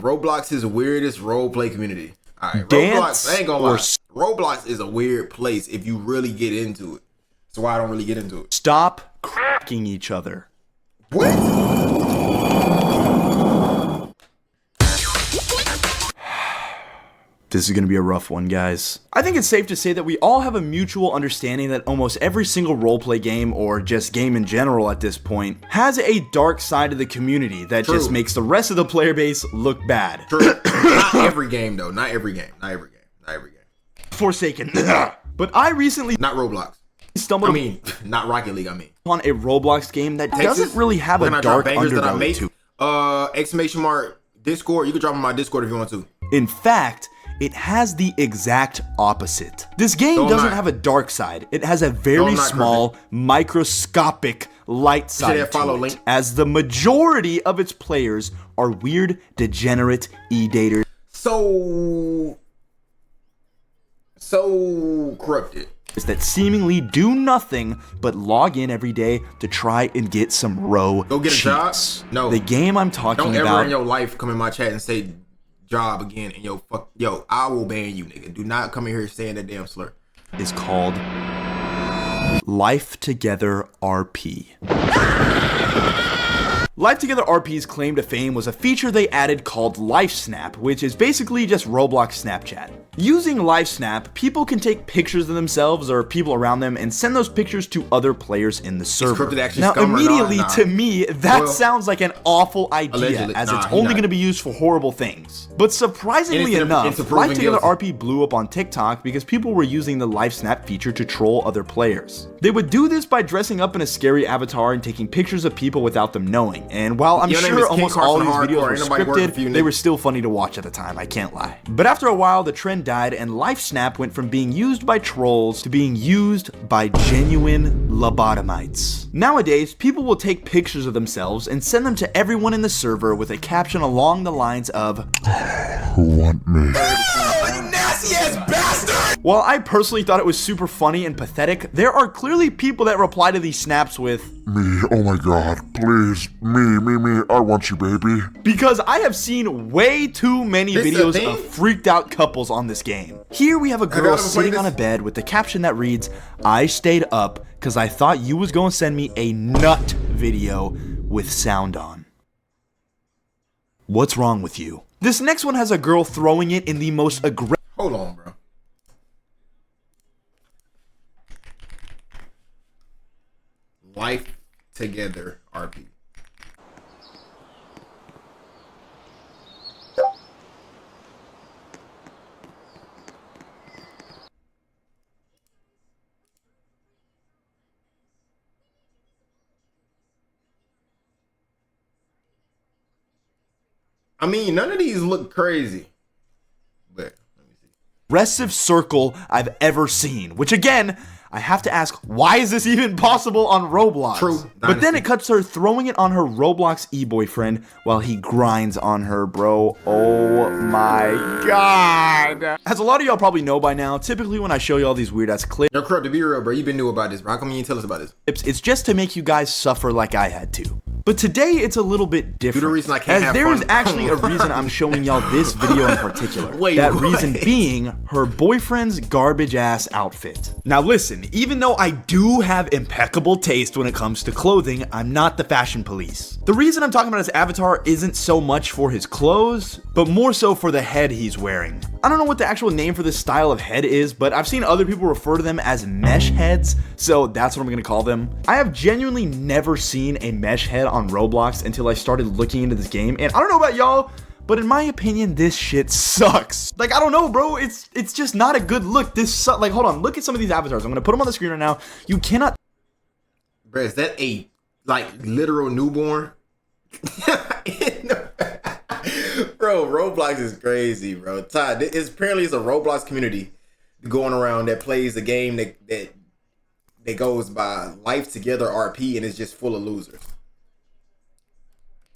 Roblox is the weirdest roleplay community. Alright, Dance Roblox, I ain't gonna lie. Roblox is a weird place if you really get into it. That's why I don't really get into it. Stop cracking each other. What? This is going to be a rough one, guys. I think it's safe to say that we all have a mutual understanding that almost every single roleplay game, or just game in general at this point, has a dark side of the community that just makes the rest of the player base look bad. True. Not every game, though. Not every game. Not every game. Not every game. Forsaken. But I recently not Roblox. Stumbled not Rocket League, on a Roblox game that doesn't really have a dark underbelly to it. Exclamation mark Discord. You can drop on my Discord if you want to. In fact, it has the exact opposite. This game doesn't have a dark side. It has a very small, microscopic light side to it, as the majority of its players are weird, degenerate e-daters. So corrupted. That seemingly do nothing but log in every day to try and get some row Go get a job? No. The game I'm talking about. Don't ever in your life come in my chat and say job again, and yo, I will ban you, nigga. Do not come in here saying that damn slur. Is called Life Together RP. Life Together RP's claim to fame was a feature they added called Life Snap, which is basically just Roblox Snapchat. Using Life Snap, people can take pictures of themselves or people around them and send those pictures to other players in the server. Now, immediately to me, that sounds like an awful idea, as it's only going to be used for horrible things. But surprisingly enough, Life Together RP blew up on TikTok because people were using the Life Snap feature to troll other players. They would do this by dressing up in a scary avatar and taking pictures of people without them knowing. And while I'm sure almost all these videos were scripted, they were still funny to watch at the time, I can't lie. But after a while, the trend died and Life Snap went from being used by trolls to being used by genuine lobotomites. Nowadays, people will take pictures of themselves and send them to everyone in the server with a caption along the lines of, "Who want me?" Nasty-ass bastard! While I personally thought it was super funny and pathetic, there are clearly people that reply to these snaps with, "Me, oh my god, please, me, I want you, baby." Because I have seen way too many videos of freaked out couples on this game. Here we have a girl sitting on a bed with the caption that reads, "I stayed up because I thought you was gonna send me a nut video with sound on. What's wrong with you?" This next one has a girl throwing it in the most aggressive. Hold on, bro. Life Together RP. I mean, none of these look crazy, but let me see. Aggressive circle I've ever seen, which again, I have to ask, why is this even possible on Roblox? True. But then it cuts her throwing it on her Roblox e-boyfriend while he grinds on her, bro. Oh my god. As a lot of y'all probably know by now, typically when I show y'all these weird ass clips, Yo, Corrupt, to be real, bro, you been new about this, bro. How come you didn't tell us about this? It's just to make you guys suffer like I had to. But today it's a little bit different, the reason I can't as there is actually a reason I'm showing y'all this video in particular. That reason being her boyfriend's garbage ass outfit. Now listen, even though I do have impeccable taste when it comes to clothing, I'm not the fashion police. The reason I'm talking about his avatar isn't so much for his clothes, but more so for the head he's wearing. I don't know what the actual name for this style of head is, but I've seen other people refer to them as mesh heads, so that's what I'm gonna call them. I have genuinely never seen a mesh head on Roblox until I started looking into this game, and I don't know about y'all, but in my opinion, this shit sucks. Like, I don't know, bro, it's just not a good look. Like, hold on, look at some of these avatars. I'm gonna put them on the screen right now. You cannot. Bro, is that a, like, literal newborn? Bro, Roblox is crazy, bro. Todd, apparently it's a Roblox community going around that plays a game that goes by Life Together RP, and it's just full of losers.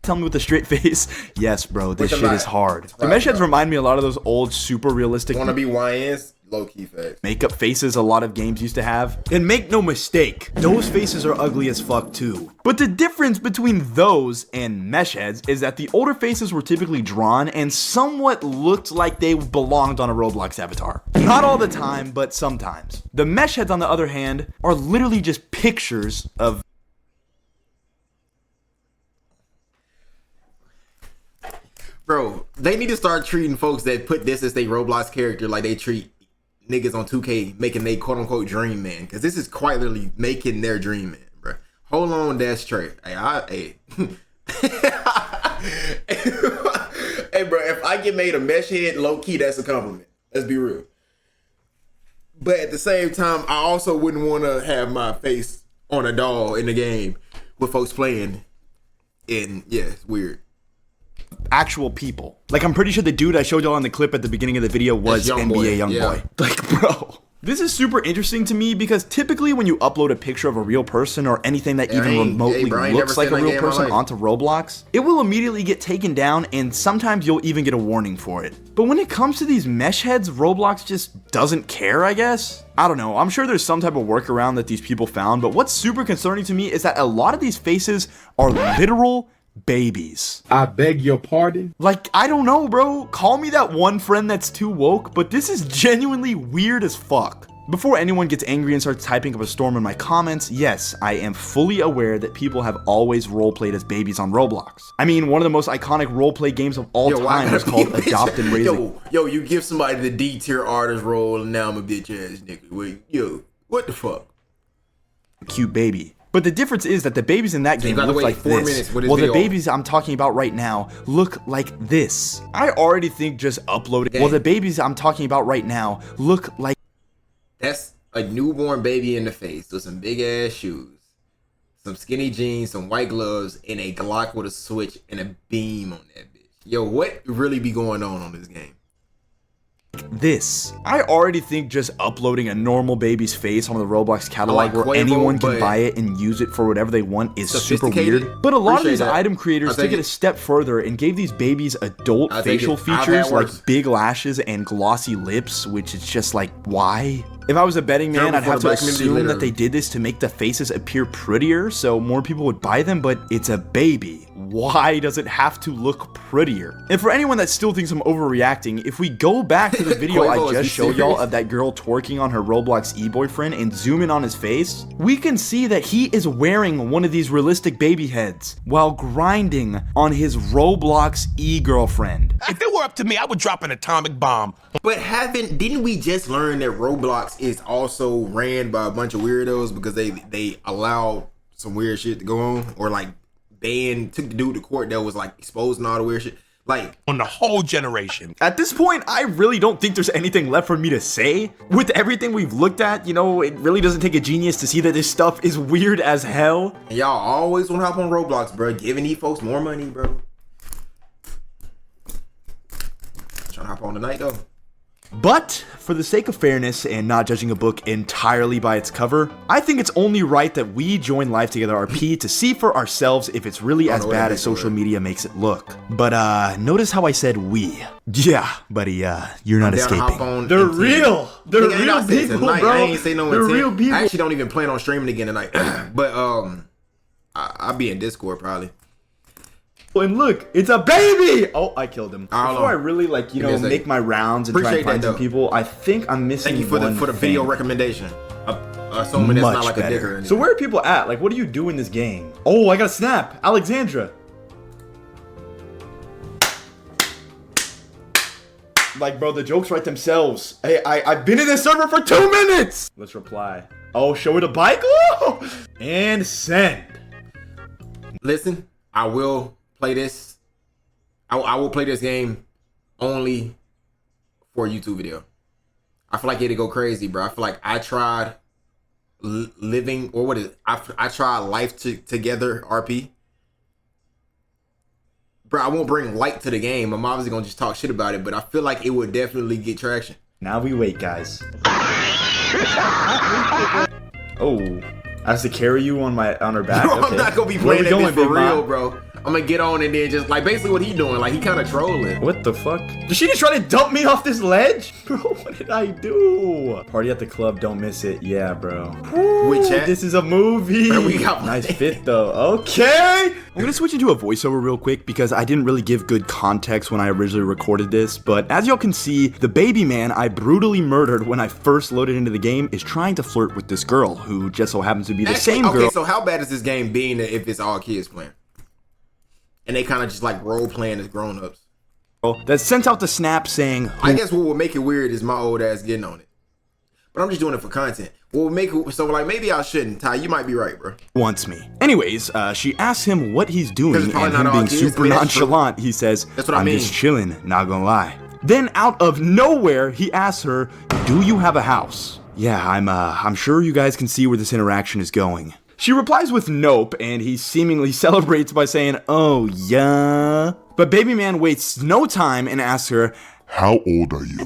Tell me with a straight face, yes, bro, this shit is hard. The mesh heads remind me a lot of those old super realistic. Wanna be YNs? low-key facts. Makeup faces a lot of games used to have. And make no mistake, those faces are ugly as fuck too. But the difference between those and mesh heads is that the older faces were typically drawn and somewhat looked like they belonged on a Roblox avatar. Not all the time, but sometimes. The mesh heads, on the other hand, are literally just pictures of... Bro, they need to start treating folks that put this as their Roblox character like they treat niggas on 2K making they quote-unquote dream man. Because this is quite literally making their dream man, bro. Hold on, that's straight. Hey, hey, bro, if I get made a mesh head, low-key, that's a compliment. Let's be real. But at the same time, I also wouldn't want to have my face on a doll in the game with folks playing. And yeah, it's weird. Actual people. Like, I'm pretty sure the dude I showed y'all in the clip at the beginning of the video was NBA Youngboy. Like, bro. This is super interesting to me because typically when you upload a picture of a real person or anything that even remotely looks like a real person onto Roblox, it will immediately get taken down and sometimes you'll even get a warning for it. But when it comes to these mesh heads, Roblox just doesn't care, I guess? I don't know, I'm sure there's some type of workaround that these people found, but what's super concerning to me is that a lot of these faces are literal babies. I beg your pardon? Like, I don't know, bro. Call me that one friend that's too woke, but this is genuinely weird as fuck. Before anyone gets angry and starts typing up a storm in my comments, yes, I am fully aware that people have always roleplayed as babies on Roblox. I mean, one of the most iconic roleplay games of all time was called Adopt and Raise. Yo, you give somebody the D tier artist role and now I'm a bitch ass nigga. Wait, yo, what the fuck? Cute baby. But the difference is that the babies in that game look like this. Well, the babies I'm talking about right now look like this. I already think just uploading... Well, the babies I'm talking about right now look like... That's a newborn baby in the face with some big ass shoes, some skinny jeans, some white gloves, and a Glock with a switch and a beam on that bitch. Yo, what really be going on this game? This. I already think just uploading a normal baby's face on the Roblox catalog where anyone can buy it and use it for whatever they want is super weird. But a lot of these item creators took it a step further and gave these babies adult facial features like big lashes and glossy lips, which is just like, why? If I was a betting man, I'd have to assume that they did this to make the faces appear prettier so more people would buy them, but it's a baby. Why does it have to look prettier? And for anyone that still thinks I'm overreacting, if we go back to the video I just showed y'all of that girl twerking on her Roblox e-boyfriend and zoom in on his face, we can see that he is wearing one of these realistic baby heads while grinding on his Roblox e-girlfriend. If it were up to me, I would drop an atomic bomb. But didn't we just learn that Roblox is also ran by a bunch of weirdos because they allow some weird shit to go on, or like took the dude to court that was like exposing all the weird shit, like on the whole generation. At this point, I really don't think there's anything left for me to say. With everything we've looked at, you know, it really doesn't take a genius to see that this stuff is weird as hell. And y'all always want to hop on Roblox, bro, giving these folks more money, bro. Trying to hop on tonight though. But, for the sake of fairness and not judging a book entirely by its cover, I think it's only right that we join Live Together RP to see for ourselves if it's really as bad as social media makes it look. But, notice how I said we. Yeah, buddy, you're not escaping. They're real! They're real people, bro! I ain't say no intent. Real people. I actually don't even plan on streaming again tonight. But, I'll be in Discord probably. And look, it's a baby! Oh, I killed him. Before I really, like, you know, make my rounds and try and find some people, I think I'm missing. Thank you for the video recommendation. Assuming that's not like a digger. So where are people at? Like, what do you do in this game? Oh, I got a snap. Alexandra. Like, bro, the jokes write themselves. Hey, I've been in this server for 2 minutes! Let's reply. Oh, show it a bike? Oh! And send. Listen, I will play this. I will play this game only for a YouTube video. I feel like it'd go crazy, bro. I feel like I tried living, or what is it? I tried Life Together RP. Bro, I won't bring light to the game. I'm obviously gonna just talk shit about it, but I feel like it would definitely get traction. Now we wait, guys. Oh, I have to carry you on her back. Bro, okay. I'm not gonna be playing that bitch for real, bro. I'm gonna get on and then just like basically what he doing. Like he kind of trolling. What the fuck? Did she just try to dump me off this ledge? Bro, what did I do? Party at the club, don't miss it. Yeah, bro. With chat? This is a movie. Bro, we got nice fit though. Okay. I'm gonna switch into a voiceover real quick because I didn't really give good context when I originally recorded this, but as y'all can see, the baby man I brutally murdered when I first loaded into the game is trying to flirt with this girl who just so happens to be the same girl. Okay, so how bad is this game being if it's all kids playing? And they kind of just like role playing as grown-ups. That sent out the snap saying, I guess what would make it weird is my old ass getting on it. But I'm just doing it for content. What would make it so like maybe I shouldn't. Ty, you might be right, bro. Wants me. Anyways, she asks him what he's doing, and not him all being kids. super nonchalant, he says, That's what I I'm mean. just chilling, not gonna lie. Then out of nowhere, he asks her, do you have a house? Yeah, I'm sure you guys can see where this interaction is going. She replies with nope, and he seemingly celebrates by saying, oh yeah. But baby man wastes no time and asks her, How old are you?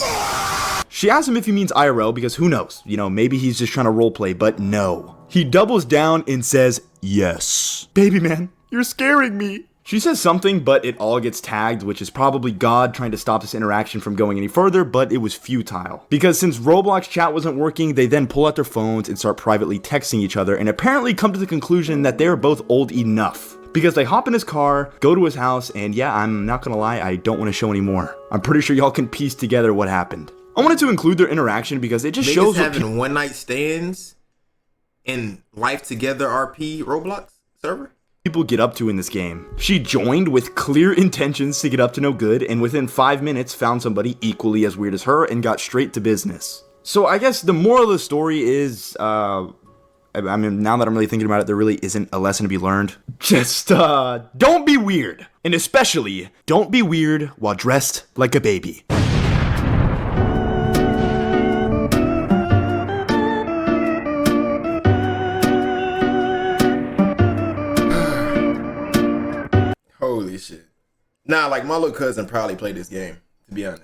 She asks him if he means IRL because who knows, maybe he's just trying to roleplay, but no. He doubles down and says, yes. Baby man, you're scaring me. She says something, but it all gets tagged, which is probably God trying to stop this interaction from going any further, but it was futile. Because since Roblox chat wasn't working, they then pull out their phones and start privately texting each other and apparently come to the conclusion that they are both old enough. Because they hop in his car, go to his house, and yeah, I'm not gonna lie, I don't want to show anymore. I'm pretty sure y'all can piece together what happened. I wanted to include their interaction because it just shows having one night stands in Life Together RP Roblox server. People get up to in this game. She joined with clear intentions to get up to no good, and within 5 minutes found somebody equally as weird as her and got straight to business. So I guess the moral of the story is, I mean, now that I'm really thinking about it, there really isn't a lesson to be learned. Just, don't be weird. And especially, don't be weird while dressed like a baby. Holy shit. Nah, like my little cousin probably played this game, to be honest.